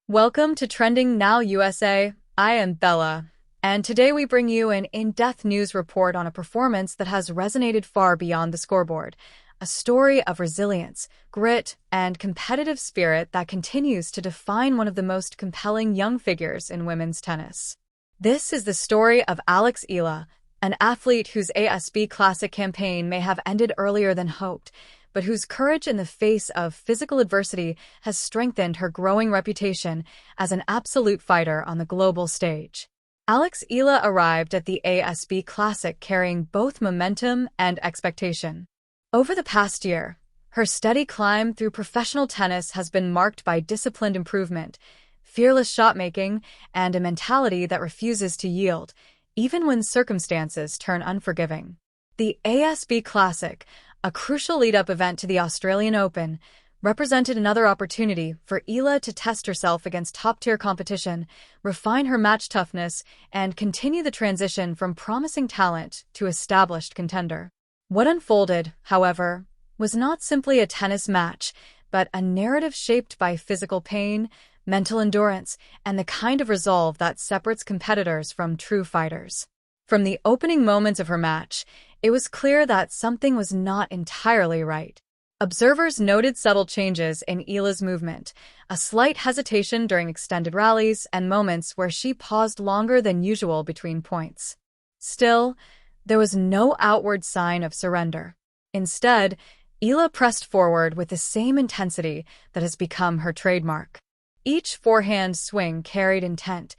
Welcome to Trending Now USA. I am Bella, and today we bring you an in-depth news report on a performance that has resonated far beyond the scoreboard. A story of resilience, grit, and competitive spirit that continues to define one of the most compelling young figures in women's tennis. This is the story of Alex Eala, an athlete whose ASB Classic campaign may have ended earlier than hoped, but whose courage in the face of physical adversity has strengthened her growing reputation as an absolute fighter on the global stage. Alex Eala arrived at the ASB Classic carrying both momentum and expectation. Over the past year, her steady climb through professional tennis has been marked by disciplined improvement, fearless shot-making, and a mentality that refuses to yield, even when circumstances turn unforgiving. The ASB Classic, a crucial lead-up event to the Australian Open, represented another opportunity for Eala to test herself against top-tier competition, refine her match toughness, and continue the transition from promising talent to established contender. What unfolded, however, was not simply a tennis match, but a narrative shaped by physical pain, mental endurance, and the kind of resolve that separates competitors from true fighters. From the opening moments of her match, it was clear that something was not entirely right. Observers noted subtle changes in Eala's movement, a slight hesitation during extended rallies, and moments where she paused longer than usual between points. Still, there was no outward sign of surrender. Instead, Eala pressed forward with the same intensity that has become her trademark. Each forehand swing carried intent,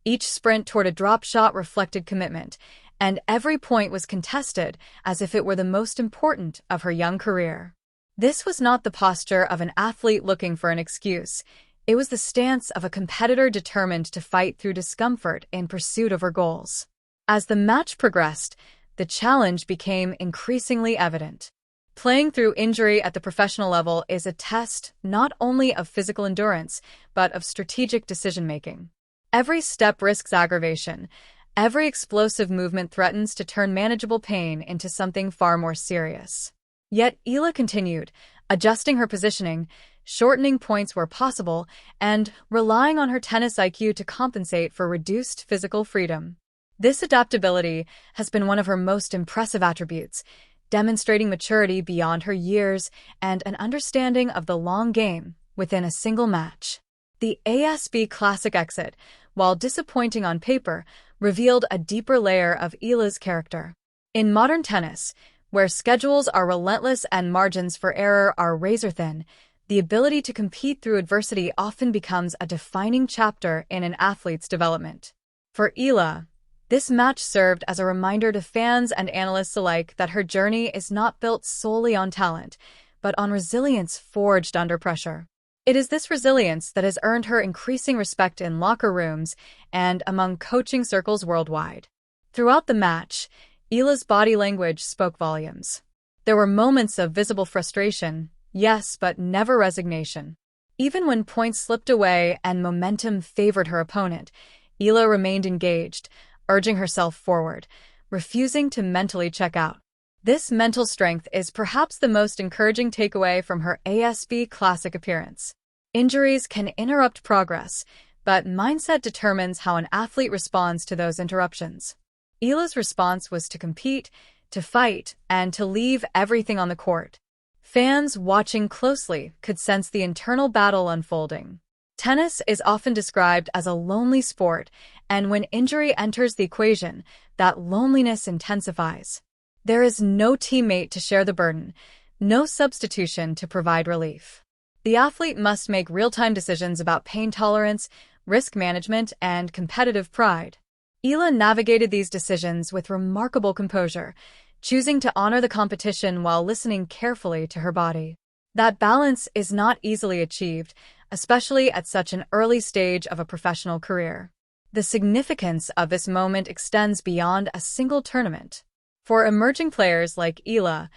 each sprint toward a drop shot reflected commitment, and every point was contested as if it were the most important of her young career. This was not the posture of an athlete looking for an excuse. It was the stance of a competitor determined to fight through discomfort in pursuit of her goals. As the match progressed, the challenge became increasingly evident. Playing through injury at the professional level is a test not only of physical endurance, but of strategic decision-making. Every step risks aggravation. Every explosive movement threatens to turn manageable pain into something far more serious. Yet Eala continued, adjusting her positioning, shortening points where possible, and relying on her tennis IQ to compensate for reduced physical freedom. This adaptability has been one of her most impressive attributes, demonstrating maturity beyond her years and an understanding of the long game within a single match. The ASB Classic exit, while disappointing on paper, revealed a deeper layer of Eala's character. In modern tennis, where schedules are relentless and margins for error are razor-thin, the ability to compete through adversity often becomes a defining chapter in an athlete's development. For Eala, this match served as a reminder to fans and analysts alike that her journey is not built solely on talent, but on resilience forged under pressure. It is this resilience that has earned her increasing respect in locker rooms and among coaching circles worldwide. Throughout the match, Eala's body language spoke volumes. There were moments of visible frustration, yes, but never resignation. Even when points slipped away and momentum favored her opponent, Eala remained engaged, urging herself forward, refusing to mentally check out. This mental strength is perhaps the most encouraging takeaway from her ASB Classic appearance. Injuries can interrupt progress, but mindset determines how an athlete responds to those interruptions. Eala's response was to compete, to fight, and to leave everything on the court. Fans watching closely could sense the internal battle unfolding. Tennis is often described as a lonely sport, and when injury enters the equation, that loneliness intensifies. There is no teammate to share the burden, no substitution to provide relief. The athlete must make real-time decisions about pain tolerance, risk management, and competitive pride. Eala navigated these decisions with remarkable composure, choosing to honor the competition while listening carefully to her body. That balance is not easily achieved, especially at such an early stage of a professional career. The significance of this moment extends beyond a single tournament. For emerging players like Eala,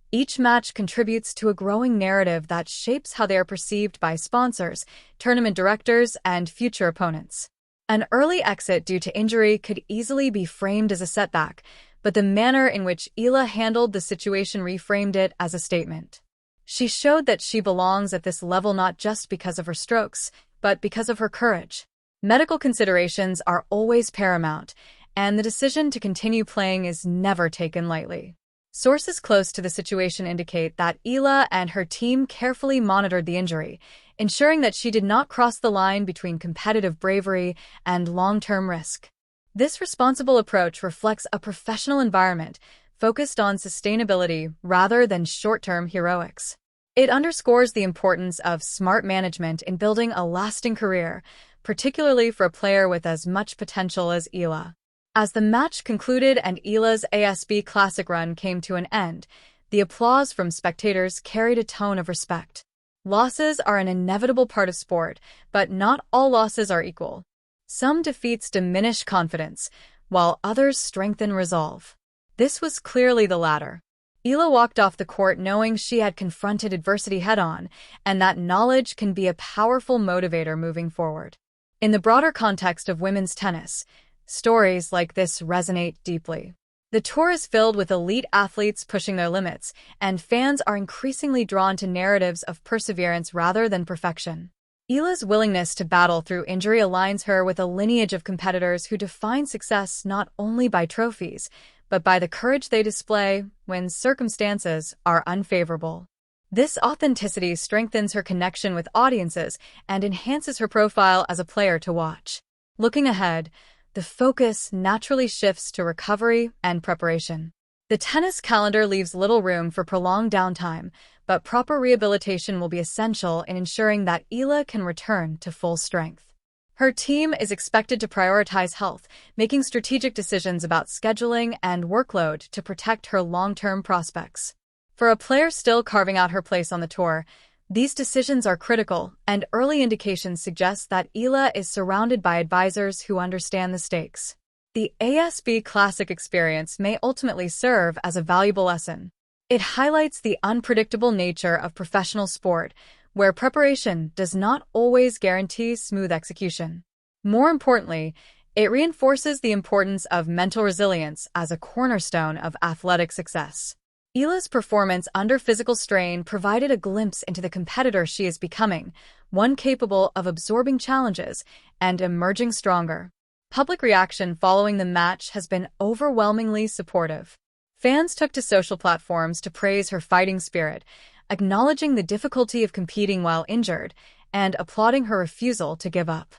each match contributes to a growing narrative that shapes how they are perceived by sponsors, tournament directors, and future opponents. An early exit due to injury could easily be framed as a setback, but the manner in which Eala handled the situation reframed it as a statement. She showed that she belongs at this level not just because of her strokes, but because of her courage. Medical considerations are always paramount, and the decision to continue playing is never taken lightly. Sources close to the situation indicate that Eala and her team carefully monitored the injury, ensuring that she did not cross the line between competitive bravery and long-term risk. This responsible approach reflects a professional environment focused on sustainability rather than short-term heroics. It underscores the importance of smart management in building a lasting career, particularly for a player with as much potential as Eala. As the match concluded and Eala's ASB Classic run came to an end, the applause from spectators carried a tone of respect. Losses are an inevitable part of sport, but not all losses are equal. Some defeats diminish confidence, while others strengthen resolve. This was clearly the latter. Eala walked off the court knowing she had confronted adversity head-on, and that knowledge can be a powerful motivator moving forward. In the broader context of women's tennis, stories like this resonate deeply. The tour is filled with elite athletes pushing their limits, and fans are increasingly drawn to narratives of perseverance rather than perfection. Eala's willingness to battle through injury aligns her with a lineage of competitors who define success not only by trophies, but by the courage they display when circumstances are unfavorable. This authenticity strengthens her connection with audiences and enhances her profile as a player to watch. Looking ahead, the focus naturally shifts to recovery and preparation. The tennis calendar leaves little room for prolonged downtime, but proper rehabilitation will be essential in ensuring that Eala can return to full strength. Her team is expected to prioritize health, making strategic decisions about scheduling and workload to protect her long-term prospects. For a player still carving out her place on the tour, these decisions are critical, and early indications suggest that Eala is surrounded by advisors who understand the stakes. The ASB Classic experience may ultimately serve as a valuable lesson. It highlights the unpredictable nature of professional sport, where preparation does not always guarantee smooth execution. More importantly, it reinforces the importance of mental resilience as a cornerstone of athletic success. Eala's performance under physical strain provided a glimpse into the competitor she is becoming, one capable of absorbing challenges and emerging stronger. Public reaction following the match has been overwhelmingly supportive. Fans took to social platforms to praise her fighting spirit, acknowledging the difficulty of competing while injured and applauding her refusal to give up.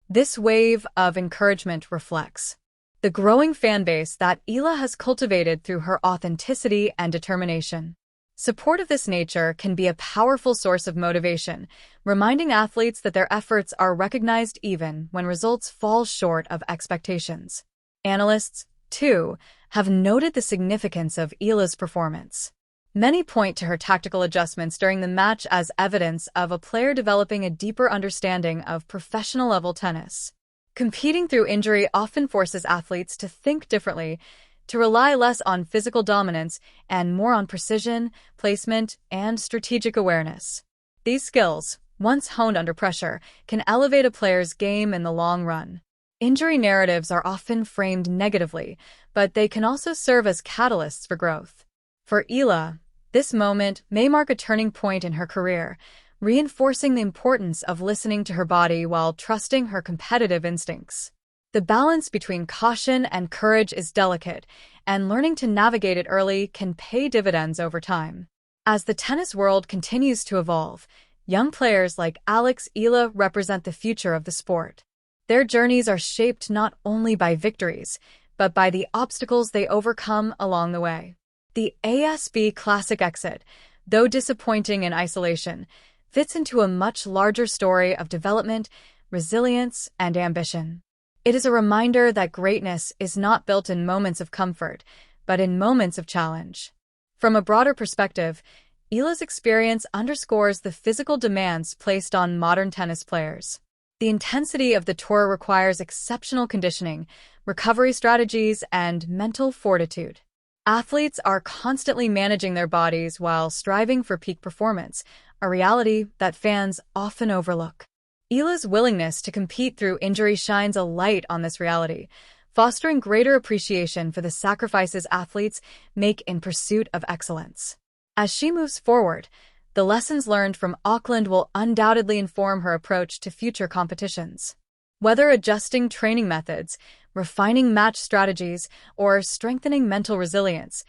This wave of encouragement reflects the growing fan base that Eala has cultivated through her authenticity and determination. Support of this nature can be a powerful source of motivation, reminding athletes that their efforts are recognized even when results fall short of expectations. Analysts, too, have noted the significance of Eala's performance. Many point to her tactical adjustments during the match as evidence of a player developing a deeper understanding of professional-level tennis. Competing through injury often forces athletes to think differently, to rely less on physical dominance and more on precision, placement, and strategic awareness. These skills, once honed under pressure, can elevate a player's game in the long run. Injury narratives are often framed negatively, but they can also serve as catalysts for growth. For Eala, this moment may mark a turning point in her career, reinforcing the importance of listening to her body while trusting her competitive instincts. The balance between caution and courage is delicate, and learning to navigate it early can pay dividends over time. As the tennis world continues to evolve, young players like Alex Eala represent the future of the sport. Their journeys are shaped not only by victories, but by the obstacles they overcome along the way. The ASB Classic exit, though disappointing in isolation, fits into a much larger story of development, resilience, and ambition. It is a reminder that greatness is not built in moments of comfort, but in moments of challenge. From a broader perspective, Eala's experience underscores the physical demands placed on modern tennis players. The intensity of the tour requires exceptional conditioning, recovery strategies, and mental fortitude. Athletes are constantly managing their bodies while striving for peak performance, a reality that fans often overlook. Eala's willingness to compete through injury shines a light on this reality, fostering greater appreciation for the sacrifices athletes make in pursuit of excellence. As she moves forward, The lessons learned from Auckland will undoubtedly inform her approach to future competitions. Whether adjusting training methods, refining match strategies, or strengthening mental resilience,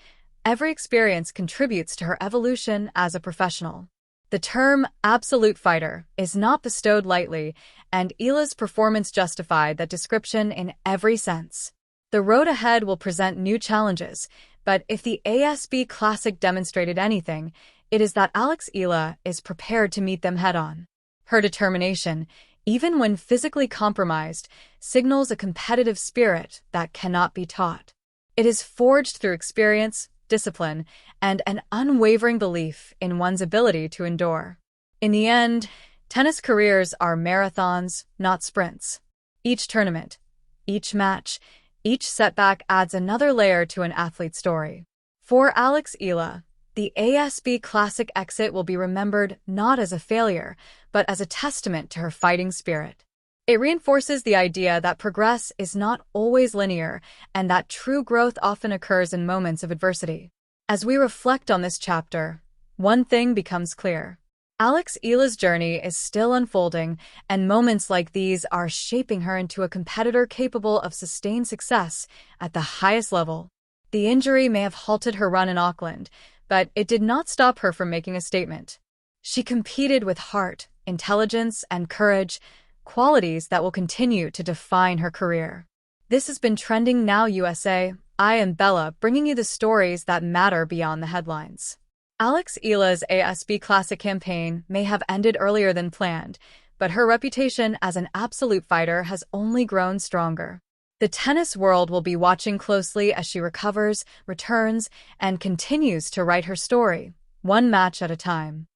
every experience contributes to her evolution as a professional. The term absolute fighter is not bestowed lightly, and Eala's performance justified that description in every sense. The road ahead will present new challenges, but if the ASB Classic demonstrated anything, it is that Alex Eala is prepared to meet them head-on. Her determination, even when physically compromised, signals a competitive spirit that cannot be taught. It is forged through experience, discipline, and an unwavering belief in one's ability to endure. In the end, tennis careers are marathons, not sprints. Each tournament, each match, each setback adds another layer to an athlete's story. For Alex Eala, the ASB Classic exit will be remembered not as a failure, but as a testament to her fighting spirit. It reinforces the idea that progress is not always linear and that true growth often occurs in moments of adversity. As we reflect on this chapter, one thing becomes clear. Alex Eala's journey is still unfolding, and moments like these are shaping her into a competitor capable of sustained success at the highest level. The injury may have halted her run in Auckland, but it did not stop her from making a statement. She competed with heart, intelligence, and courage, qualities that will continue to define her career. This has been Trending Now USA. I am Bella, bringing you the stories that matter beyond the headlines. Alex Eala's ASB Classic campaign may have ended earlier than planned, but her reputation as an absolute fighter has only grown stronger. The tennis world will be watching closely as she recovers, returns, and continues to write her story, one match at a time.